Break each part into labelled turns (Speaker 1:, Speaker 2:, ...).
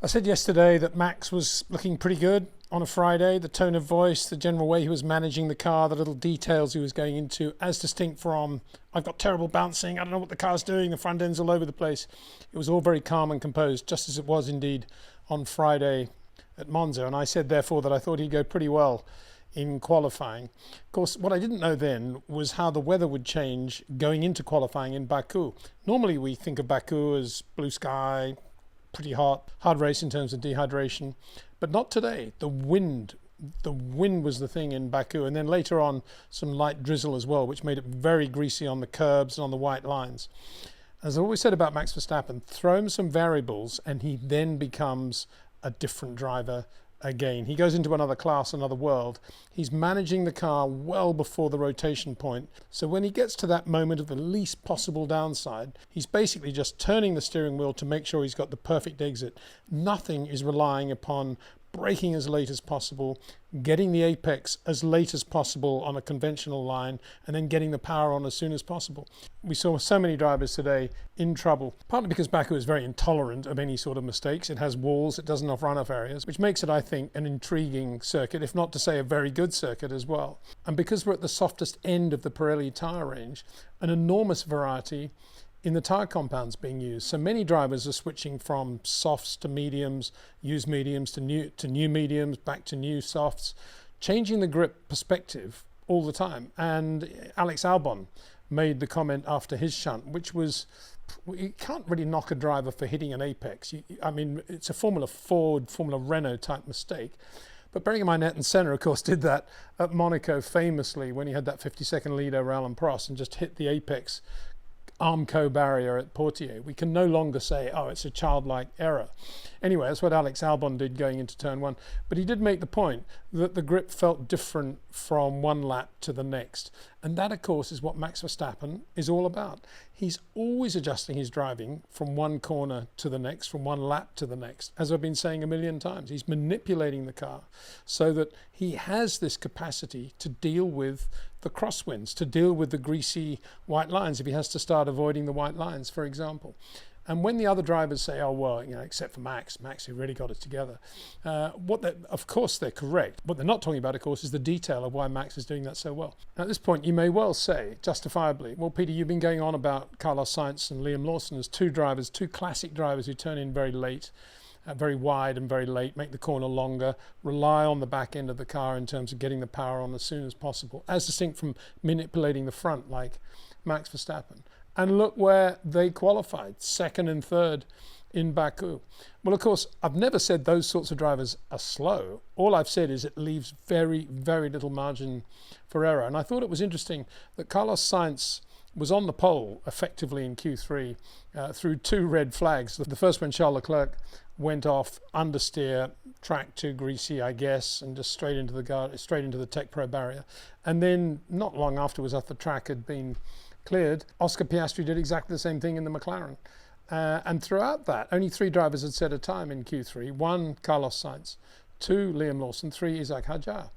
Speaker 1: I said yesterday that Max was looking pretty good on a Friday. The tone of voice, the general way he was managing the car, the little details he was going into, as distinct from, I've got terrible bouncing, I don't know what the car's doing, the front end's all over the place. It was all very calm and composed, just as it was indeed on Friday at Monza. And I said, therefore, that I thought he'd go pretty well in qualifying. Of course, what I didn't know then was how the weather would change going into qualifying in Baku. Normally we think of Baku as blue sky, pretty hot, hard race in terms of dehydration, but not today. The wind was the thing in Baku, and then later on some light drizzle as well, which made it very greasy on the curbs and on the white lines. As I always said about Max Verstappen, throw him some variables and he then becomes a different driver again. He goes into another class, another world. He's managing the car well before the rotation point. So when he gets to that moment of the least possible downside, he's basically just turning the steering wheel to make sure he's got the perfect exit. Nothing is relying upon braking as late as possible, getting the apex as late as possible on a conventional line, and then getting the power on as soon as possible. We saw so many drivers today in trouble, partly because Baku is very intolerant of any sort of mistakes. It has walls, it doesn't have runoff areas, which makes it, I think, an intriguing circuit, if not to say a very good circuit as well. And because we're at the softest end of the Pirelli tyre range, an enormous variety in the tyre compounds being used. So many drivers are switching from softs to mediums, used mediums to new mediums, back to new softs, changing the grip perspective all the time. And Alex Albon made the comment after his shunt, which was, you can't really knock a driver for hitting an apex. I mean, it's a Formula Ford, Formula Renault type mistake. But bearing in mind, Ayrton Senna, of course, did that at Monaco famously when he had that 50-second lead over Alain Prost and just hit the apex Armco barrier at Portier. We can no longer say, oh, it's a childlike error. Anyway, that's what Alex Albon did going into turn one. But he did make the point that the grip felt different from one lap to the next. And that, of course, is what Max Verstappen is all about. He's always adjusting his driving from one corner to the next, from one lap to the next. As I've been saying a million times, he's manipulating the car so that he has this capacity to deal with the crosswinds, to deal with the greasy white lines if he has to start avoiding the white lines, for example. And when the other drivers say, oh, well, you know, except for Max who really got it together, of course they're correct. What they're not talking about, of course, is the detail of why Max is doing that so well. Now, at this point, you may well say, justifiably, well, Peter, you've been going on about Carlos Sainz and Liam Lawson as two classic drivers who turn in very late, very wide and very late, make the corner longer, rely on the back end of the car in terms of getting the power on as soon as possible, as distinct from manipulating the front like Max Verstappen. And look where they qualified, second and third in Baku. Well, of course, I've never said those sorts of drivers are slow. All I've said is it leaves very, very little margin for error. And I thought it was interesting that Carlos Sainz was on the pole effectively in Q3 through two red flags. The first when Charles Leclerc went off understeer, track too greasy, I guess, and just straight into the Tech Pro barrier. And then not long afterwards, after the track had been cleared, Oscar Piastri did exactly the same thing in the McLaren. And throughout that, only three drivers had set a time in Q3. One, Carlos Sainz. Two, Liam Lawson. Three, Isaac Hadjar.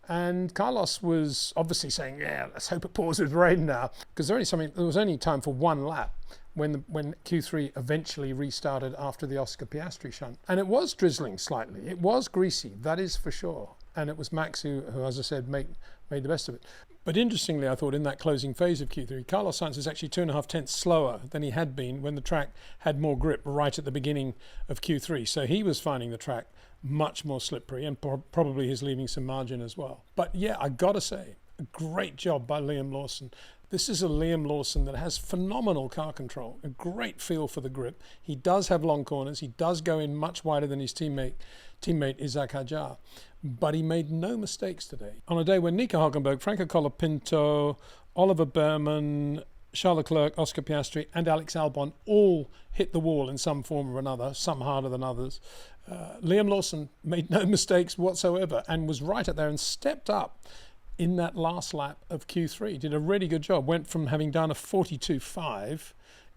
Speaker 1: And Carlos was obviously saying, yeah, let's hope it pours with rain now, because there was only time for one lap when Q3 eventually restarted after the Oscar Piastri shunt. And it was drizzling slightly. It was greasy, that is for sure. And it was Max who as I said, made the best of it. But interestingly, I thought in that closing phase of Q3, Carlos Sainz was actually 2.5 tenths slower than he had been when the track had more grip right at the beginning of Q3. So he was finding the track much more slippery, and probably he's leaving some margin as well. But yeah, I gotta say, a great job by Liam Lawson. This is a Liam Lawson that has phenomenal car control, a great feel for the grip. He does have long corners. He does go in much wider than his teammate Isaac Hadjar. But he made no mistakes today. On a day when Nico Hülkenberg, Franco Colapinto, Oliver Behrman, Charles Leclerc, Oscar Piastri and Alex Albon all hit the wall in some form or another, some harder than others. Liam Lawson made no mistakes whatsoever and was right up there and stepped up in that last lap of Q3. Did a really good job. Went from having done a 42.5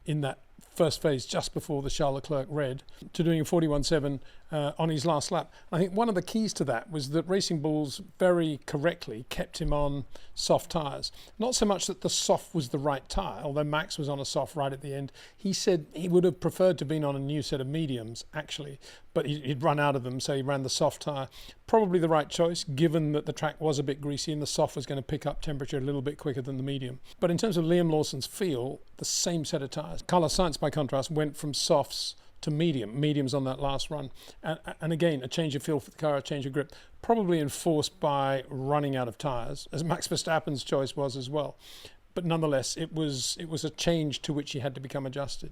Speaker 1: in that first phase just before the Charles Leclerc red, to doing a 41.7 on his last lap. I think one of the keys to that was that Racing Bulls very correctly kept him on soft tyres. Not so much that the soft was the right tyre, although Max was on a soft right at the end. He said he would have preferred to have been on a new set of mediums, actually, but he'd run out of them, so he ran the soft tyre. Probably the right choice, given that the track was a bit greasy and the soft was going to pick up temperature a little bit quicker than the medium. But in terms of Liam Lawson's feel, the same set of tyres. Carlos Sainz, by contrast, went from softs to mediums on that last run. And again, a change of feel for the car, a change of grip, probably enforced by running out of tyres, as Max Verstappen's choice was as well. But nonetheless, it was a change to which he had to become adjusted.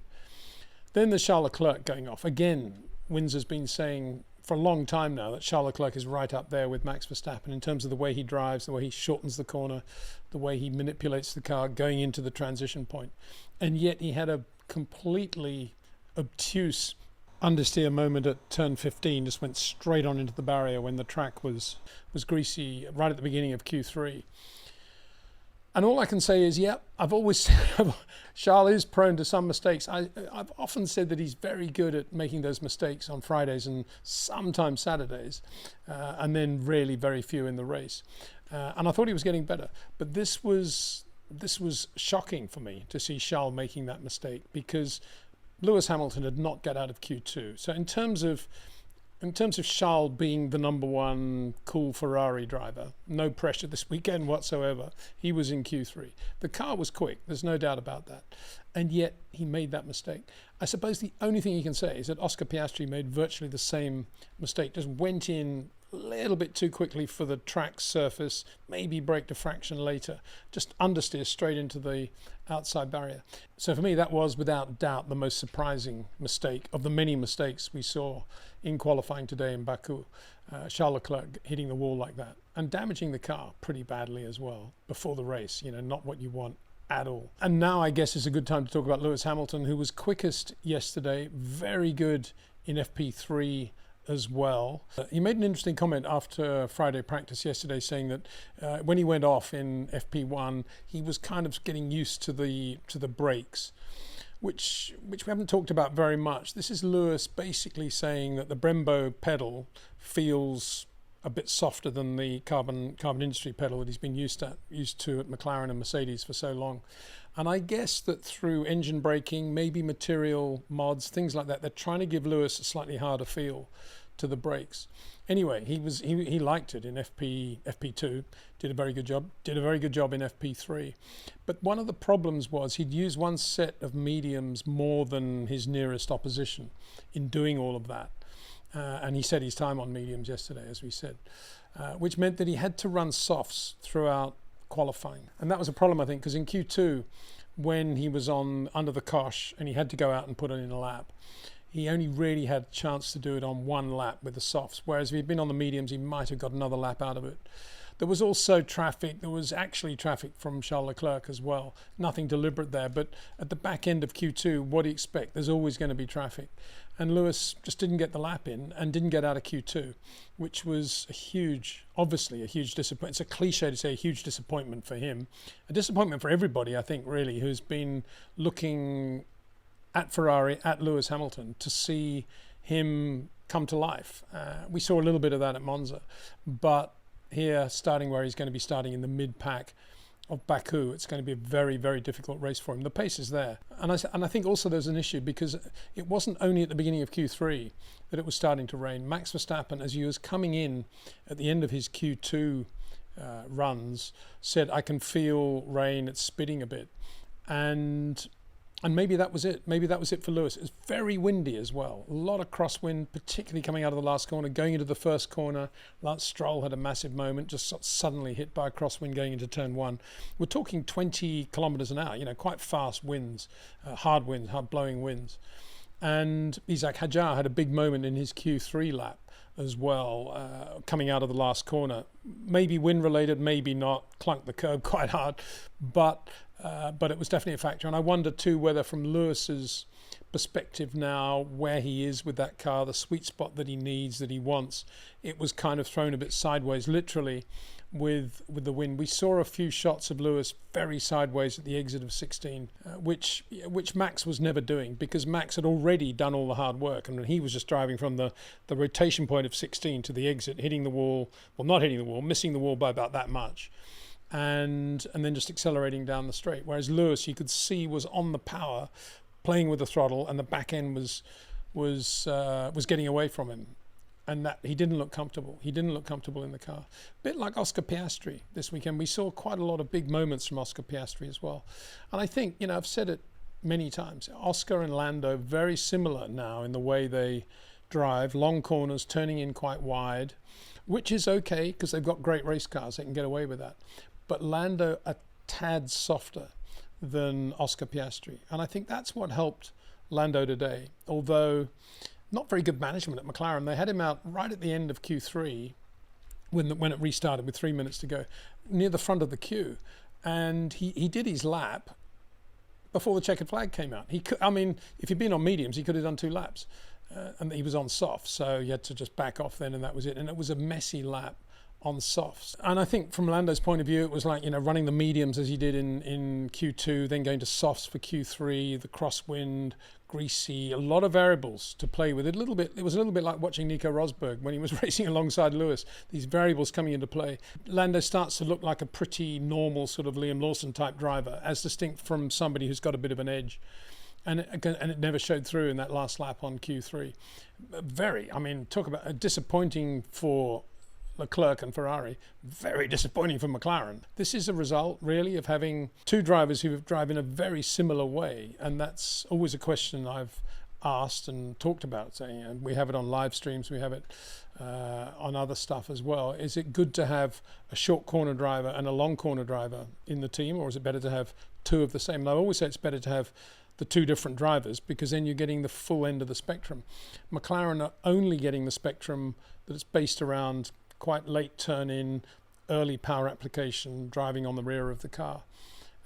Speaker 1: Then the Charles Leclerc going off. Again, Windsor's been saying for a long time now that Charles Leclerc is right up there with Max Verstappen in terms of the way he drives, the way he shortens the corner, the way he manipulates the car going into the transition point. And yet he had a completely obtuse understeer moment at turn 15, just went straight on into the barrier when the track was greasy right at the beginning of Q3. And all I can say is, yeah, I've always said Charles is prone to some mistakes. I've often said that he's very good at making those mistakes on Fridays and sometimes Saturdays, and then really very few in the race. And I thought he was getting better. But this was shocking for me to see Charles making that mistake, because Lewis Hamilton had not got out of Q2. So in terms of Charles being the number one cool Ferrari driver, no pressure this weekend whatsoever, he was in Q3. The car was quick, there's no doubt about that. And yet he made that mistake. I suppose the only thing you can say is that Oscar Piastri made virtually the same mistake, just went in a little bit too quickly for the track surface, maybe braked a fraction later, just understeer straight into the outside barrier. So for me, that was without doubt the most surprising mistake of the many mistakes we saw in qualifying today in Baku. Charles Leclerc hitting the wall like that and damaging the car pretty badly as well before the race, not what you want at all. And now I guess is a good time to talk about Lewis Hamilton, who was quickest yesterday, very good in FP3 as well. He made an interesting comment after Friday practice yesterday, saying that when he went off in FP1, he was kind of getting used to the brakes, which we haven't talked about very much. This is Lewis basically saying that the Brembo pedal feels a bit softer than the carbon industry pedal that he's been used to at McLaren and Mercedes for so long. And I guess that through engine braking, maybe material mods, things like that, they're trying to give Lewis a slightly harder feel to the brakes. Anyway, he liked it in FP2, did a very good job in FP3. But one of the problems was he'd used one set of mediums more than his nearest opposition in doing all of that. And he set his time on mediums yesterday, as we said, which meant that he had to run softs throughout qualifying. And that was a problem, I think, because in Q2, when he was under the cosh and he had to go out and put it in a lap, he only really had a chance to do it on one lap with the softs, whereas if he'd been on the mediums, he might have got another lap out of it. There was also traffic. There was actually traffic from Charles Leclerc as well. Nothing deliberate there, but at the back end of Q2, what do you expect? There's always going to be traffic. And Lewis just didn't get the lap in and didn't get out of Q2, which was obviously a huge disappointment. It's a cliche to say a huge disappointment for him. A disappointment for everybody, I think, really, who's been looking at Ferrari, at Lewis Hamilton, to see him come to life. We saw a little bit of that at Monza, but here, starting where he's going to be starting in the mid-pack of Baku, it's going to be a very, very difficult race for him. The pace is there. And I think also there's an issue because it wasn't only at the beginning of Q3 that it was starting to rain. Max Verstappen, as he was coming in at the end of his Q2 runs, said, I can feel rain, it's spitting a bit. And maybe that was it. Maybe that was it for Lewis. It was very windy as well. A lot of crosswind, particularly coming out of the last corner, going into the first corner. Lance Stroll had a massive moment, just suddenly hit by a crosswind going into turn one. We're talking 20 kilometers an hour, quite fast winds, hard blowing winds. And Isaac Hadjar had a big moment in his Q3 lap as well, coming out of the last corner. Maybe wind related, maybe not, clunked the curb quite hard, but it was definitely a factor. And I wonder too whether from Lewis's perspective now, where he is with that car, the sweet spot that he needs, that he wants, it was kind of thrown a bit sideways, literally, with the win. We saw a few shots of Lewis very sideways at the exit of 16, which Max was never doing, because Max had already done all the hard work, and he was just driving from the rotation point of 16 to the exit, hitting the wall, well, not hitting the wall, missing the wall by about that much, and then just accelerating down the straight. Whereas Lewis, you could see, was on the power, playing with the throttle, and the back end was getting away from him, and that he didn't look comfortable. He didn't look comfortable in the car. A bit like Oscar Piastri this weekend. We saw quite a lot of big moments from Oscar Piastri as well. And I think, I've said it many times, Oscar and Lando very similar now in the way they drive, long corners, turning in quite wide, which is okay because they've got great race cars. They can get away with that. But Lando a tad softer than Oscar Piastri. And I think that's what helped Lando today, although not very good management at McLaren. They had him out right at the end of Q3 when it restarted with 3 minutes to go, near the front of the queue. And he did his lap before the checkered flag came out. If he'd been on mediums, he could have done 2 laps. And he was on softs, so he had to just back off then, and that was it. And it was a messy lap on softs. And I think from Lando's point of view, it was like, running the mediums as he did in Q2, then going to softs for Q3, the crosswind, greasy, a lot of variables to play with. It was a little bit like watching Nico Rosberg when he was racing alongside Lewis, these variables coming into play. Lando starts to look like a pretty normal sort of Liam Lawson type driver, as distinct from somebody who's got a bit of an edge. And it never showed through in that last lap on Q3. Talk about disappointing for Leclerc and Ferrari, very disappointing for McLaren. This is a result, really, of having 2 drivers who drive in a very similar way, and that's always a question I've asked and talked about. And we have it on live streams, we have it on other stuff as well. Is it good to have a short corner driver and a long corner driver in the team, or is it better to have 2 of the same? And I always say it's better to have the 2 different drivers, because then you're getting the full end of the spectrum. McLaren are only getting the spectrum that is based around quite late turn in, early power application, driving on the rear of the car.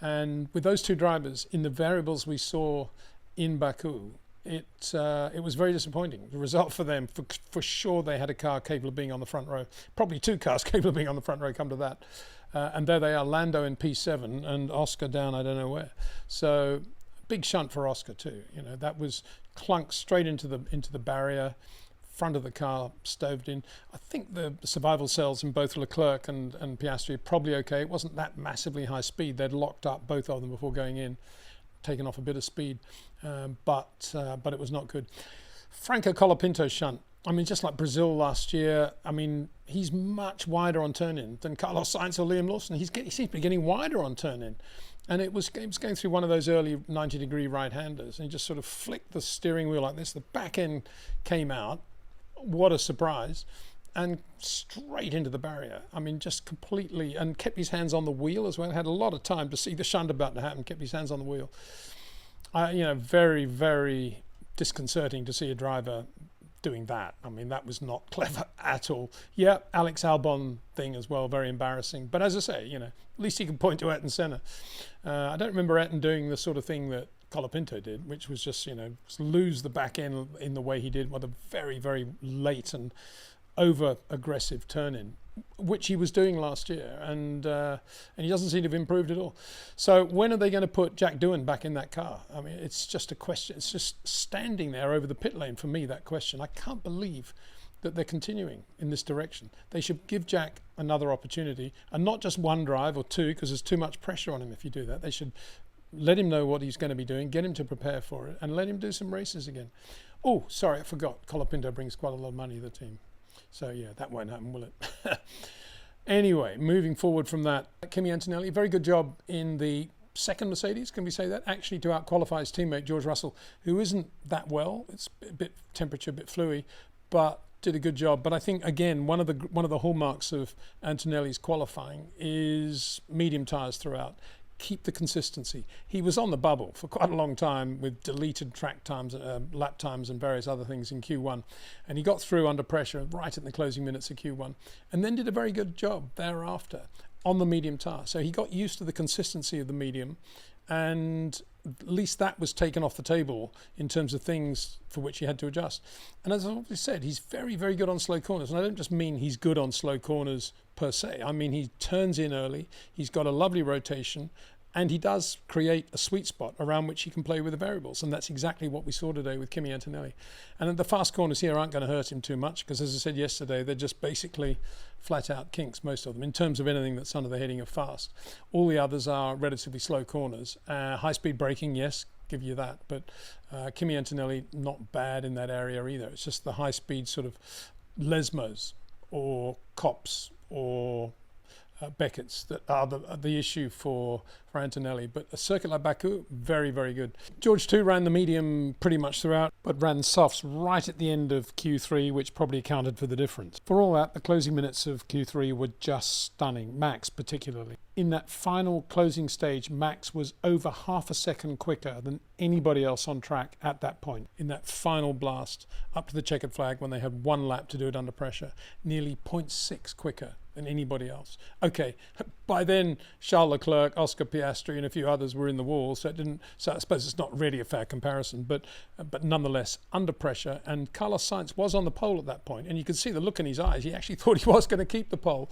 Speaker 1: And with those 2 drivers in the variables we saw in Baku, it was very disappointing. The result for them, for sure, they had a car capable of being on the front row, probably 2 cars capable of being on the front row, come to that. And there they are, Lando in P7 and Oscar down I don't know where. So big shunt for Oscar too. That was clunked straight into the barrier. Front of the car stoved in. I think the survival cells in both Leclerc and Piastri are probably okay. It wasn't that massively high speed. They'd locked up, both of them, before going in, taken off a bit of speed, but it was not good. Franco Colapinto's shunt, just like Brazil last year, he's much wider on turn-in than Carlos Sainz or Liam Lawson. He seems to be getting wider on turn-in. And it was going through one of those early 90-degree right-handers, and he just sort of flicked the steering wheel like this. The back end came out. What a surprise, and straight into the barrier. Just completely, and kept his hands on the wheel as well. Had a lot of time to see the shunt about to happen, kept his hands on the wheel. Very, very disconcerting to see a driver doing that. That was not clever at all. Yeah, Alex Albon thing as well, very embarrassing. But as I say, at least he can point to Ayrton Senna. I don't remember Ayrton doing the sort of thing that Colapinto did, which was just, lose the back end in the way he did with a very, very late and over-aggressive turn-in, which he was doing last year, and he doesn't seem to have improved at all. So when are they going to put Jack Doohan back in that car? It's just a question. It's just standing there over the pit lane for me, that question. I can't believe that they're continuing in this direction. They should give Jack another opportunity, and not just 1 drive or 2, because there's too much pressure on him if you do that. They should let him know what he's going to be doing, get him to prepare for it, and let him do some races again. Oh, sorry, I forgot. Colapinto brings quite a lot of money to the team. So, yeah, that won't happen, will it? Anyway, moving forward from that, Kimi Antonelli, very good job in the second Mercedes, can we say that? Actually, to out-qualify his teammate, George Russell, who isn't that well. It's a bit temperature, a bit fluey, but did a good job. But I think, again, one of the hallmarks of Antonelli's qualifying is medium tyres throughout. Keep the consistency. He was on the bubble for quite a long time with deleted track times, lap times and various other things in Q1, and he got through under pressure right at the closing minutes of Q1, and then did a very good job thereafter on the medium tyre. So he got used to the consistency of the medium, and at least that was taken off the table in terms of things for which he had to adjust. And as I already said, he's very, very good on slow corners. And I don't just mean he's good on slow corners per se. I mean, he turns in early, he's got a lovely rotation, and he does create a sweet spot around which he can play with the variables. And that's exactly what we saw today with Kimi Antonelli. And the fast corners here aren't going to hurt him too much because, as I said yesterday, they're just basically flat out kinks, most of them, in terms of anything that's under the heading of fast. All the others are relatively slow corners. High speed braking, yes, give you that. But Kimi Antonelli, not bad in that area either. It's just the high speed sort of Lesmos or Cops or Beckett's that are the issue for Antonelli. But a circuit like Baku, very, very good. George too ran the medium pretty much throughout, but ran softs right at the end of Q3, which probably accounted for the difference. For all that, the closing minutes of Q3 were just stunning, Max particularly. In that final closing stage, Max was over half a second quicker than anybody else on track at that point. In that final blast up to the checkered flag when they had one lap to do it under pressure, nearly 0.6 quicker than anybody else. Okay, by then Charles Leclerc, Oscar Piastri and a few others were in the wall, so I suppose it's not really a fair comparison, but nonetheless under pressure. And Carlos Sainz was on the pole at that point, and you could see the look in his eyes. He actually thought he was going to keep the pole,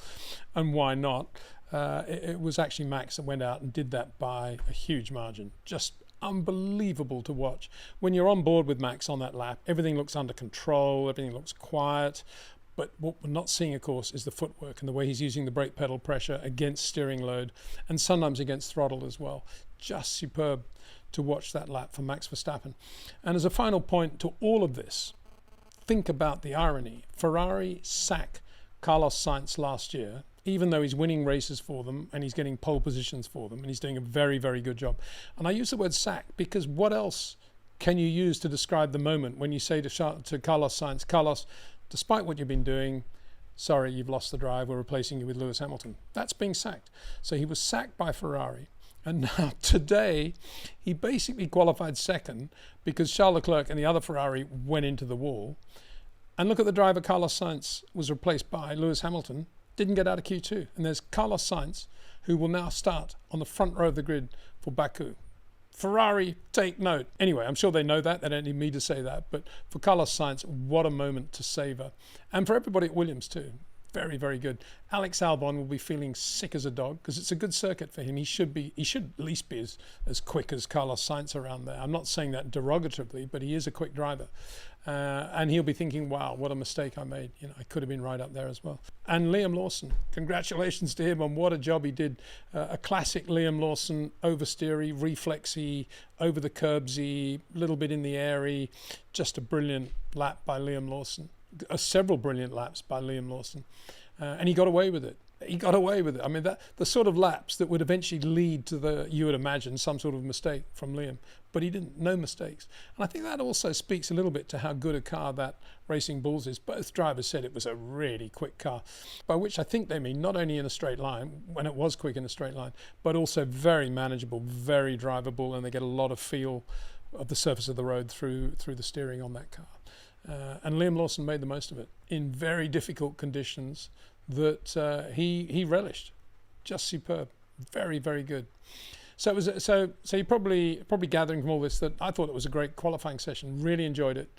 Speaker 1: and why not? It was actually Max that went out and did that by a huge margin. Just unbelievable to watch. When you're on board with Max on that lap, everything looks under control, everything looks quiet. But what we're not seeing, of course, is the footwork and the way he's using the brake pedal pressure against steering load and sometimes against throttle as well. Just superb to watch that lap for Max Verstappen. And as a final point to all of this, think about the irony. Ferrari sack Carlos Sainz last year, even though he's winning races for them and he's getting pole positions for them and he's doing a very, very good job. And I use the word sack because what else can you use to describe the moment when you say to Carlos Sainz, Carlos, despite what you've been doing, sorry, you've lost the drive, we're replacing you with Lewis Hamilton. That's being sacked. So he was sacked by Ferrari. And now today, he basically qualified second because Charles Leclerc and the other Ferrari went into the wall. And look at the driver Carlos Sainz was replaced by Lewis Hamilton, didn't get out of Q2. And there's Carlos Sainz, who will now start on the front row of the grid for Baku. Ferrari, take note. Anyway, I'm sure they know that. They don't need me to say that. But for Carlos Sainz, what a moment to savour. And for everybody at Williams too. Very, very good. Alex Albon will be feeling sick as a dog because it's a good circuit for him. He should at least be as quick as Carlos Sainz around there. I'm not saying that derogatively, but he is a quick driver. And he'll be thinking, wow, what a mistake I made. You know, I could have been right up there as well. And Liam Lawson, congratulations to him on what a job he did. A classic Liam Lawson, oversteery, reflexy, over the curbsy, little bit in the airy. Just a brilliant lap by Liam Lawson. Several brilliant laps by Liam Lawson. And he got away with it. He got away with it. I mean, the sort of laps that would eventually lead to you would imagine, some sort of mistake from Liam. But he didn't, no mistakes. And I think that also speaks a little bit to how good a car that Racing Bulls is. Both drivers said it was a really quick car, by which I think they mean not only in a straight line, when it was quick in a straight line, but also very manageable, very drivable, and they get a lot of feel of the surface of the road through the steering on that car. And Liam Lawson made the most of it in very difficult conditions that he relished. Just superb, very, very good. So it was so you're probably gathering from all this that I thought it was a great qualifying session. Really enjoyed it,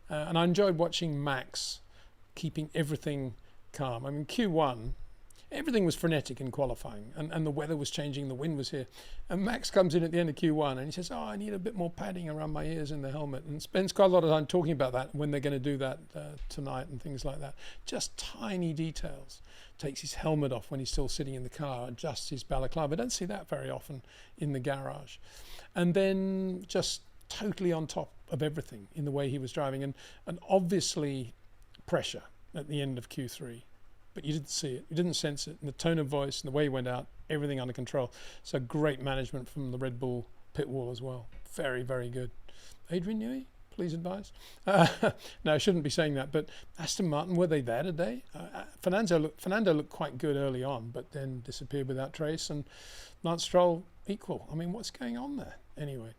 Speaker 1: and I enjoyed watching Max keeping everything calm. I mean, Q1, everything was frenetic in qualifying, and the weather was changing, the wind was here. And Max comes in at the end of Q1 and he says, I need a bit more padding around my ears in the helmet. And spends quite a lot of time talking about that, when they're going to do that tonight and things like that. Just tiny details. Takes his helmet off when he's still sitting in the car, adjusts his balaclava. I don't see that very often in the garage. And then just totally on top of everything in the way he was driving. And obviously pressure at the end of Q3. But you didn't see it, you didn't sense it. And the tone of voice and the way he went out, everything under control. So great management from the Red Bull pit wall as well. Very, very good. Adrian Newey, please advise. No, I shouldn't be saying that, but Aston Martin, were they there today? Fernando looked quite good early on, but then disappeared without trace. And Lance Stroll, equal. I mean, what's going on there? Anyway,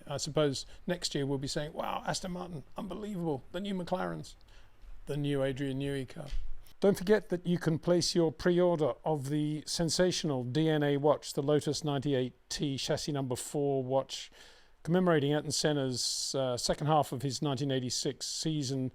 Speaker 1: I suppose next year we'll be saying, wow, Aston Martin, unbelievable. The new McLarens, the new Adrian Newey car. Don't forget that you can place your pre-order of the sensational DNA watch, the Lotus 98T chassis number 4 watch, commemorating Ayrton Senna's second half of his 1986 season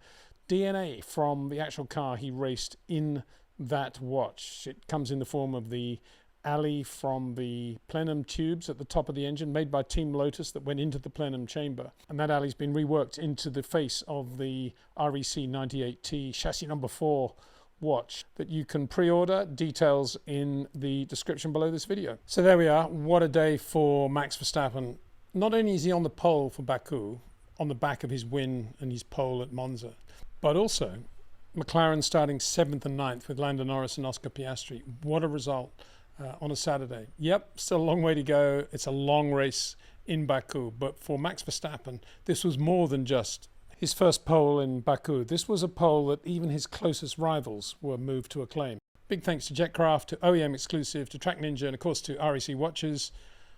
Speaker 1: DNA from the actual car he raced in that watch. It comes in the form of the alley from the plenum tubes at the top of the engine, made by Team Lotus, that went into the plenum chamber. And that alley's been reworked into the face of the REC 98T chassis number 4 watch that you can pre-order. Details in the description below this video. So there we are. What a day for Max Verstappen. Not only is he on the pole for Baku, on the back of his win and his pole at Monza, but also McLaren starting 7th and 9th with Lando Norris and Oscar Piastri. What a result on a Saturday. Yep, still a long way to go. It's a long race in Baku, but for Max Verstappen, this was more than just his first pole in Baku. This was a pole that even his closest rivals were moved to acclaim. Big thanks to Jetcraft, to OEM Exclusive, to Track Ninja, and of course to REC Watches.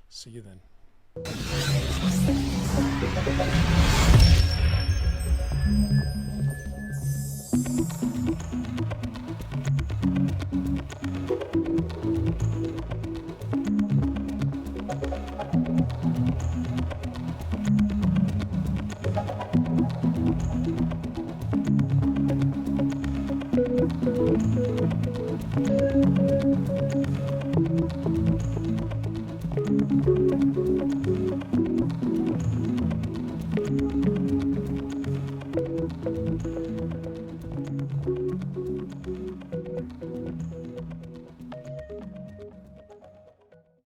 Speaker 1: See you then.